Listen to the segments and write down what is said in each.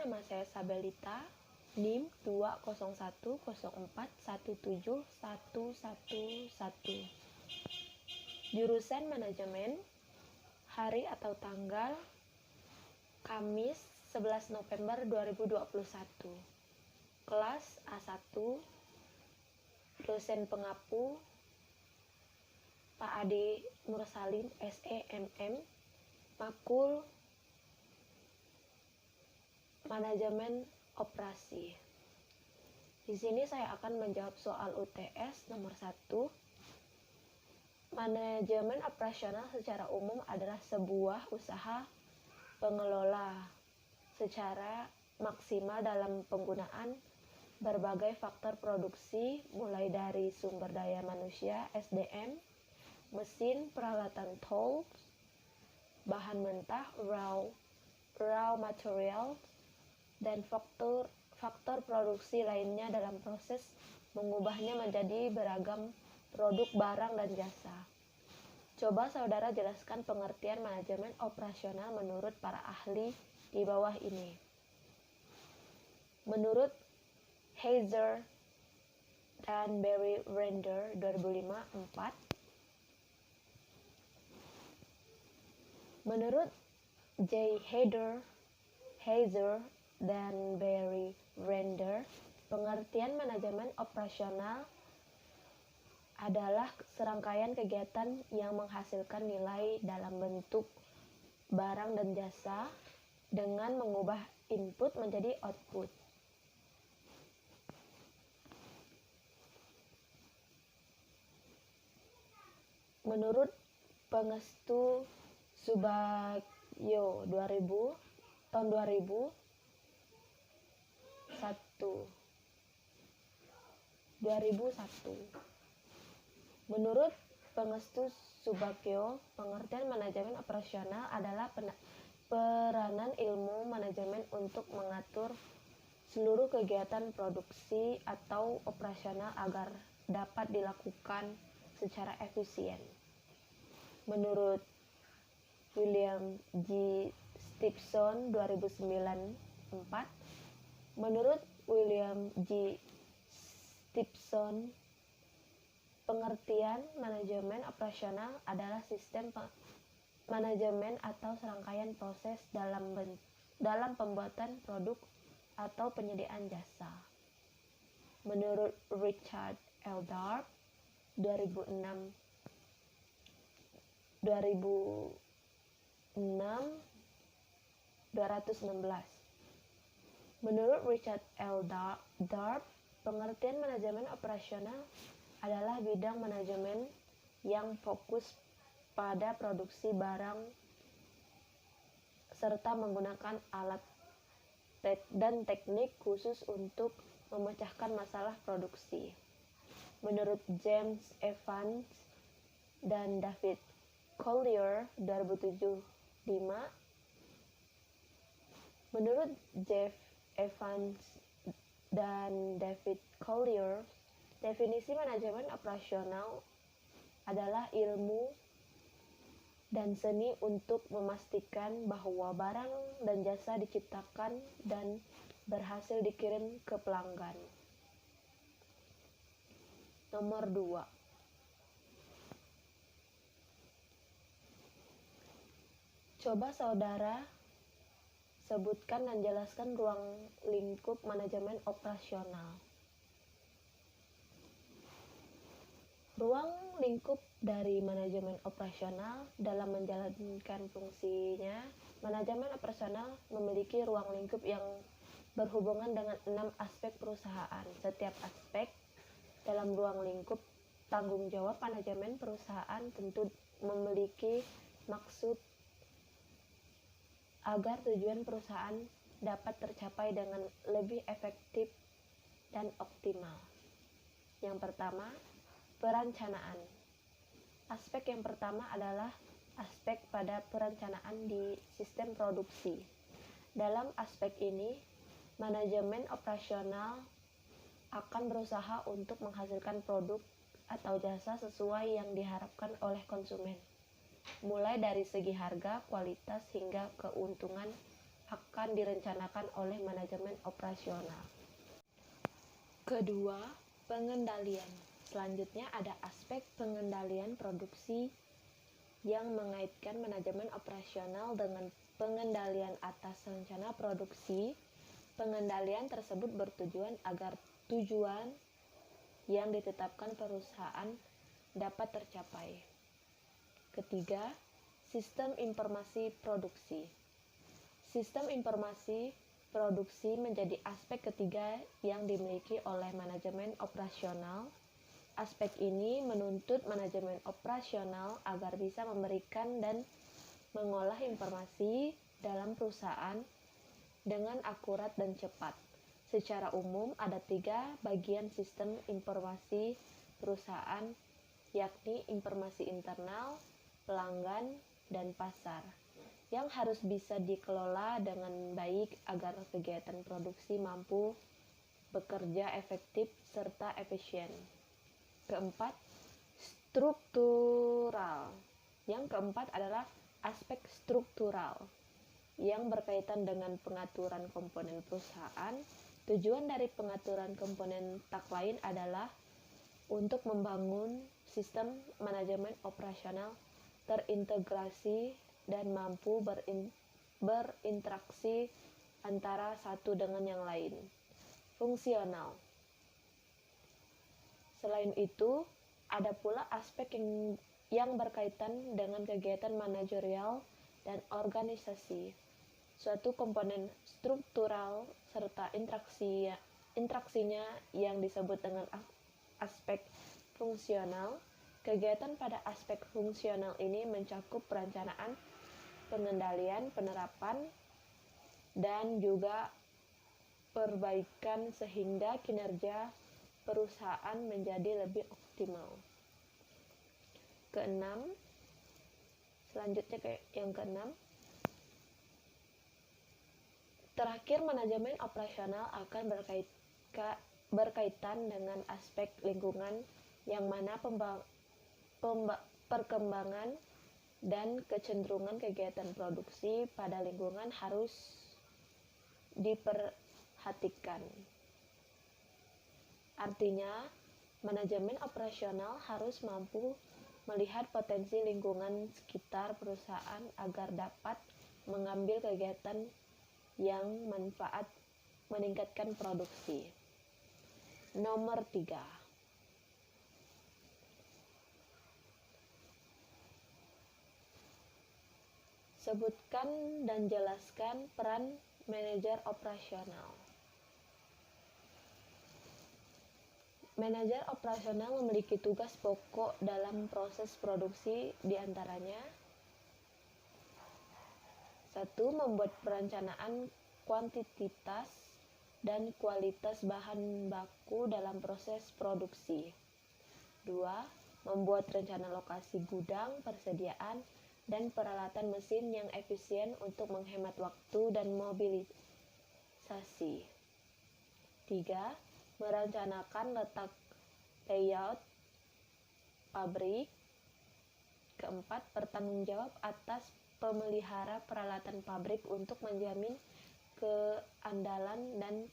nama saya Sabelita, NIM 20104171111. Jurusan Manajemen, hari atau tanggal Kamis 11 November 2021. Kelas A1, dosen pengapu Pak Ade Mursalin SEMM, Makul Manajemen Operasi. Di sini saya akan menjawab soal UTS nomor 1. Manajemen operasional secara umum adalah sebuah usaha pengelola secara maksimal dalam penggunaan berbagai faktor produksi, mulai dari sumber daya manusia (SDM), mesin, peralatan tools, bahan mentah raw material, dan faktor produksi lainnya dalam proses mengubahnya menjadi beragam produk, barang, dan jasa. Coba saudara jelaskan pengertian manajemen operasional menurut para ahli di bawah ini. Menurut Heiser dan Barry Render 2005-4. Menurut J. Heiser dan Barry Render, pengertian manajemen operasional adalah serangkaian kegiatan yang menghasilkan nilai dalam bentuk barang dan jasa dengan mengubah input menjadi output. Menurut Pangestu Subagyo 2001. Menurut Pangestu Subagyo, pengertian manajemen operasional adalah peranan ilmu manajemen untuk mengatur seluruh kegiatan produksi atau operasional agar dapat dilakukan secara efisien. Menurut William G. Stepson 2009-4. Menurut William G. Stepson, pengertian manajemen operasional adalah sistem manajemen atau serangkaian proses dalam pembuatan produk atau penyediaan jasa. Menurut Richard L. Darb 2006 216. Menurut Richard L. Darb, pengertian manajemen operasional adalah bidang manajemen yang fokus pada produksi barang serta menggunakan alat dan teknik khusus untuk memecahkan masalah produksi. Menurut James Evans dan David Collier 2007-5. Menurut Jeff Evans dan David Collier, definisi manajemen operasional adalah ilmu dan seni untuk memastikan bahwa barang dan jasa diciptakan dan berhasil dikirim ke pelanggan. Nomor 2. Coba saudara sebutkan dan jelaskan ruang lingkup manajemen operasional. Ruang lingkup dari manajemen operasional dalam menjalankan fungsinya. Manajemen operasional memiliki ruang lingkup yang berhubungan dengan 6 aspek perusahaan. Setiap aspek dalam ruang lingkup tanggung jawab manajemen perusahaan tentu memiliki maksud agar tujuan perusahaan dapat tercapai dengan lebih efektif dan optimal. Yang pertama, perencanaan. Aspek yang pertama adalah aspek pada perencanaan di sistem produksi. Dalam aspek ini, manajemen operasional akan berusaha untuk menghasilkan produk atau jasa sesuai yang diharapkan oleh konsumen, mulai dari segi harga, kualitas, hingga keuntungan akan direncanakan oleh manajemen operasional. Kedua, pengendalian. Selanjutnya ada aspek pengendalian produksi yang mengaitkan manajemen operasional dengan pengendalian atas rencana produksi. Pengendalian tersebut bertujuan agar tujuan yang ditetapkan perusahaan dapat tercapai. Ketiga, sistem informasi produksi. Sistem informasi produksi menjadi aspek ketiga yang dimiliki oleh manajemen operasional. Aspek ini menuntut manajemen operasional agar bisa memberikan dan mengolah informasi dalam perusahaan dengan akurat dan cepat. Secara umum ada 3 bagian sistem informasi perusahaan, yakni informasi internal, pelanggan, dan pasar, yang harus bisa dikelola dengan baik agar kegiatan produksi mampu bekerja efektif serta efisien. Keempat, struktural. Yang keempat adalah aspek struktural yang berkaitan dengan pengaturan komponen perusahaan. Tujuan dari pengaturan komponen tak lain adalah untuk membangun sistem manajemen operasional terintegrasi dan mampu berinteraksi antara satu dengan yang lain. Fungsional. Selain itu, ada pula aspek yang berkaitan dengan kegiatan manajerial dan organisasi. Suatu komponen struktural serta interaksinya yang disebut dengan aspek fungsional. Kegiatan pada aspek fungsional ini mencakup perencanaan, pengendalian, penerapan, dan juga perbaikan sehingga kinerja perusahaan menjadi lebih optimal. Yang keenam, terakhir manajemen operasional akan berkaitan dengan aspek lingkungan, yang mana perkembangan dan kecenderungan kegiatan produksi pada lingkungan harus diperhatikan. Artinya, manajemen operasional harus mampu melihat potensi lingkungan sekitar perusahaan agar dapat mengambil kegiatan yang manfaat meningkatkan produksi. Nomor 3. Sebutkan dan jelaskan peran manajer operasional. Manajer operasional memiliki tugas pokok dalam proses produksi, diantaranya 1. Membuat perencanaan kuantitas dan kualitas bahan baku dalam proses produksi. 2. Membuat rencana lokasi gudang, persediaan, dan peralatan mesin yang efisien untuk menghemat waktu dan mobilisasi. 3. Merencanakan layout pabrik. Keempat, bertanggung jawab atas pemelihara peralatan pabrik untuk menjamin keandalan dan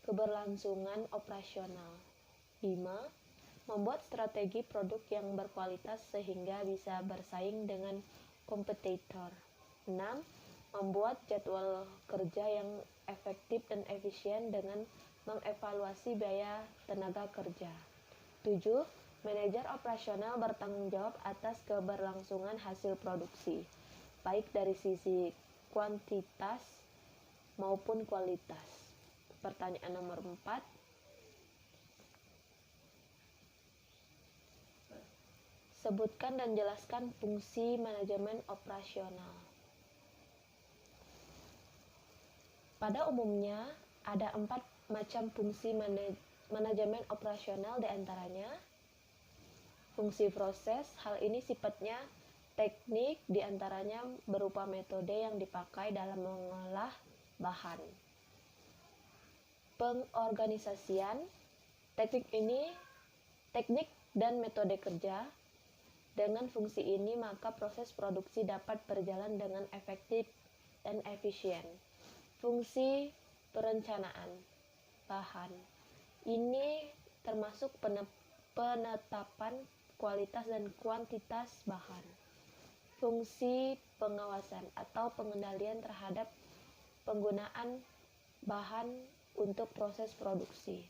keberlangsungan operasional. 5. Membuat strategi produk yang berkualitas sehingga bisa bersaing dengan kompetitor. 6. Membuat jadwal kerja yang efektif dan efisien dengan mengevaluasi biaya tenaga kerja. 7. Manajer operasional bertanggung jawab atas keberlangsungan hasil produksi, baik dari sisi kuantitas maupun kualitas. Pertanyaan nomor 4. Sebutkan dan jelaskan fungsi manajemen operasional. Pada umumnya, ada 4 macam fungsi manajemen operasional, diantaranya fungsi proses. Hal ini sifatnya teknik, diantaranya berupa metode yang dipakai dalam mengolah bahan. Pengorganisasian, teknik dan metode kerja. Dengan fungsi ini, maka proses produksi dapat berjalan dengan efektif dan efisien. Fungsi perencanaan bahan ini termasuk penetapan kualitas dan kuantitas bahan. Fungsi pengawasan atau pengendalian terhadap penggunaan bahan untuk proses produksi.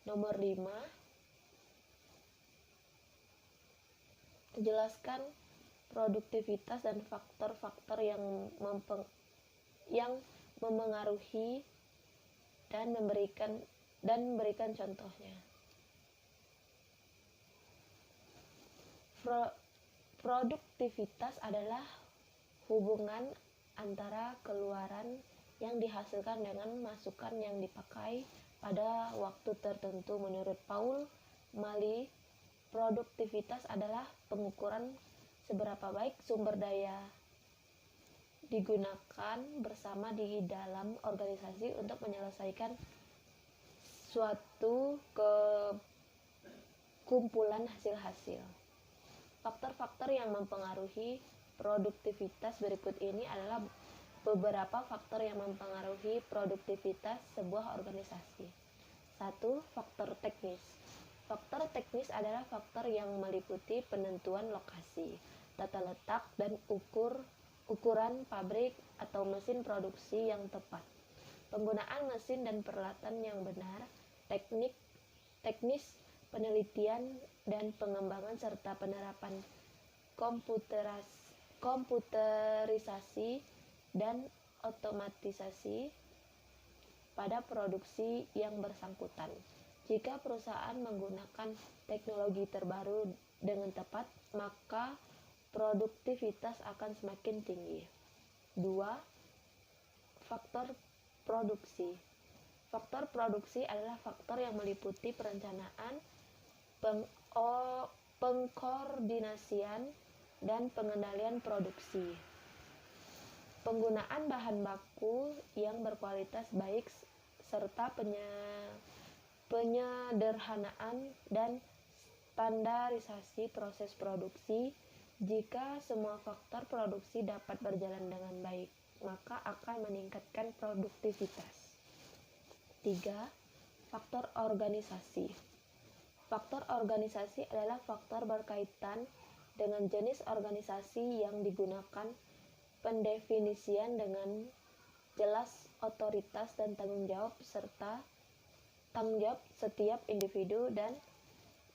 Nomor 5, jelaskan produktivitas dan faktor-faktor yang memengaruhi dan memberikan contohnya. Produktivitas adalah hubungan antara keluaran yang dihasilkan dengan masukan yang dipakai pada waktu tertentu. Menurut Paul Maley, produktivitas adalah pengukuran seberapa baik sumber daya digunakan bersama di dalam organisasi untuk menyelesaikan suatu kumpulan hasil-hasil. Faktor-faktor yang mempengaruhi produktivitas berikut ini adalah beberapa faktor yang mempengaruhi produktivitas sebuah organisasi. 1. Faktor teknis. Faktor teknis adalah faktor yang meliputi penentuan lokasi, tata letak, dan ukuran pabrik atau mesin produksi yang tepat, penggunaan mesin dan peralatan yang benar, teknis penelitian dan pengembangan serta penerapan komputerisasi dan otomatisasi pada produksi yang bersangkutan. Jika perusahaan menggunakan teknologi terbaru dengan tepat, maka produktivitas akan semakin tinggi. 2. Faktor produksi. Faktor produksi adalah faktor yang meliputi perencanaan, pengkoordinasian, dan pengendalian produksi. Penggunaan bahan baku yang berkualitas baik serta penyederhanaan dan standarisasi proses produksi. Jika semua faktor produksi dapat berjalan dengan baik, maka akan meningkatkan produktivitas. 3. Faktor organisasi. Faktor organisasi adalah faktor berkaitan dengan jenis organisasi yang digunakan, pendefinisian dengan jelas otoritas dan tanggung jawab setiap individu dan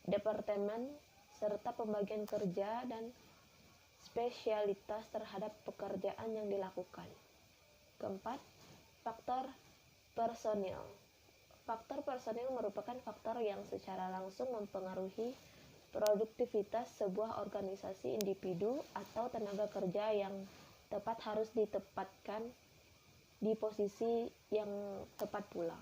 departemen serta pembagian kerja dan spesialitas terhadap pekerjaan yang dilakukan. 4. Faktor personil. Faktor personil merupakan faktor yang secara langsung mempengaruhi produktivitas sebuah organisasi. Individu atau tenaga kerja yang tepat harus ditempatkan di posisi yang tepat pula.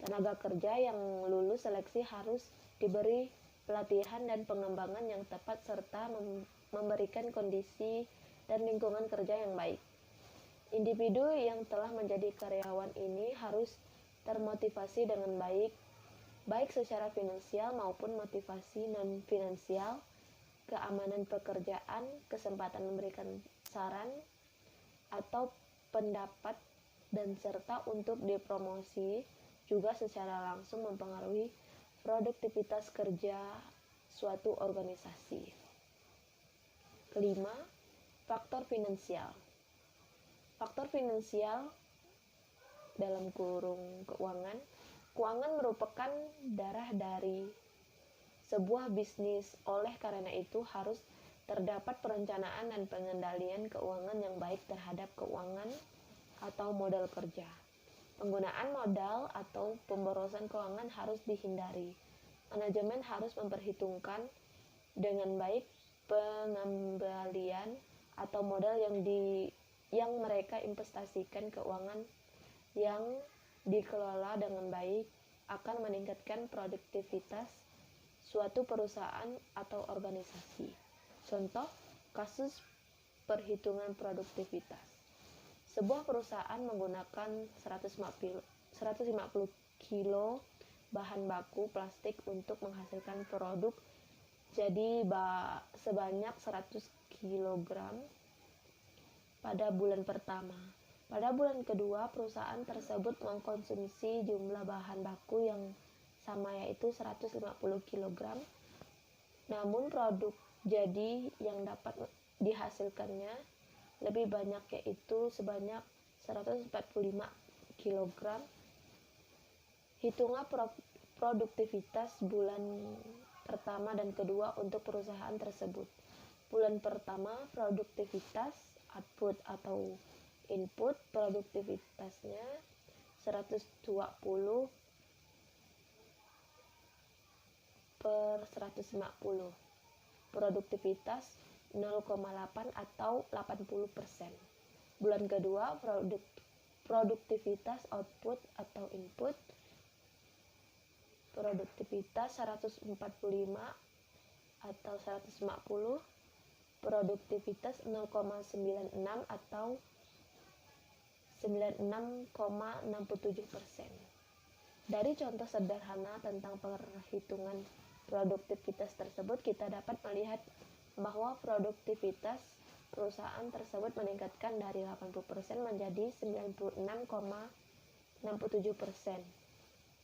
Tenaga kerja yang lulus seleksi harus diberi pelatihan dan pengembangan yang tepat serta memberikan kondisi dan lingkungan kerja yang baik. Individu yang telah menjadi karyawan ini harus termotivasi dengan baik secara finansial maupun motivasi non-finansial, keamanan pekerjaan, kesempatan memberikan saran atau pendapat, dan serta untuk dipromosi juga secara langsung mempengaruhi produktivitas kerja suatu organisasi. 5. Faktor finansial. Faktor finansial dalam kurung keuangan. Keuangan merupakan darah dari sebuah bisnis. Oleh karena itu harus terdapat perencanaan dan pengendalian keuangan yang baik terhadap keuangan atau modal kerja. Penggunaan modal atau pemborosan keuangan harus dihindari. Manajemen harus memperhitungkan dengan baik pengembalian atau modal yang mereka investasikan. Keuangan yang dikelola dengan baik akan meningkatkan produktivitas suatu perusahaan atau organisasi. Contoh kasus perhitungan produktivitas. Sebuah perusahaan menggunakan 150 kilo bahan baku plastik untuk menghasilkan produk jadi sebanyak 100 kg pada bulan pertama. Pada bulan kedua, perusahaan tersebut mengkonsumsi jumlah bahan baku yang sama, yaitu 150 kg. Namun produk jadi yang dapat dihasilkannya lebih banyak, yaitu sebanyak 145 kg. Hitungan produktivitas bulan pertama dan kedua untuk perusahaan tersebut. Bulan pertama, produktivitas output atau input produktivitasnya 120 per 150. Produktivitas 0,8 atau 80%. Bulan kedua, produktivitas output atau input produktivitas 145 atau 150, produktivitas 0,96 atau 96,67%. Dari contoh sederhana tentang perhitungan produktivitas tersebut, kita dapat melihat bahwa produktivitas perusahaan tersebut meningkatkan dari 80% menjadi 96,67%.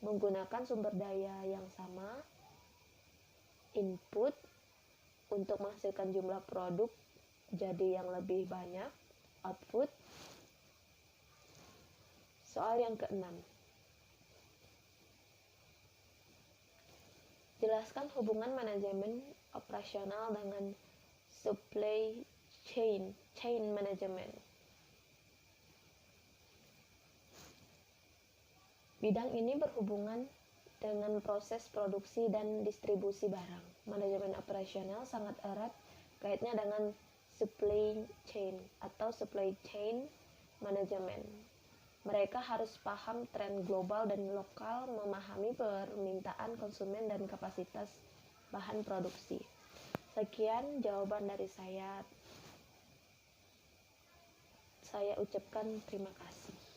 Menggunakan sumber daya yang sama, input untuk menghasilkan jumlah produk jadi yang lebih banyak, output. Soal yang keenam. Jelaskan hubungan manajemen operasional dengan supply chain management. Bidang ini berhubungan dengan proses produksi dan distribusi barang. Manajemen operasional sangat erat kaitnya dengan supply chain atau supply chain management. Mereka harus paham tren global dan lokal, memahami permintaan konsumen dan kapasitas bahan produksi. Sekian jawaban dari saya. Saya ucapkan terima kasih.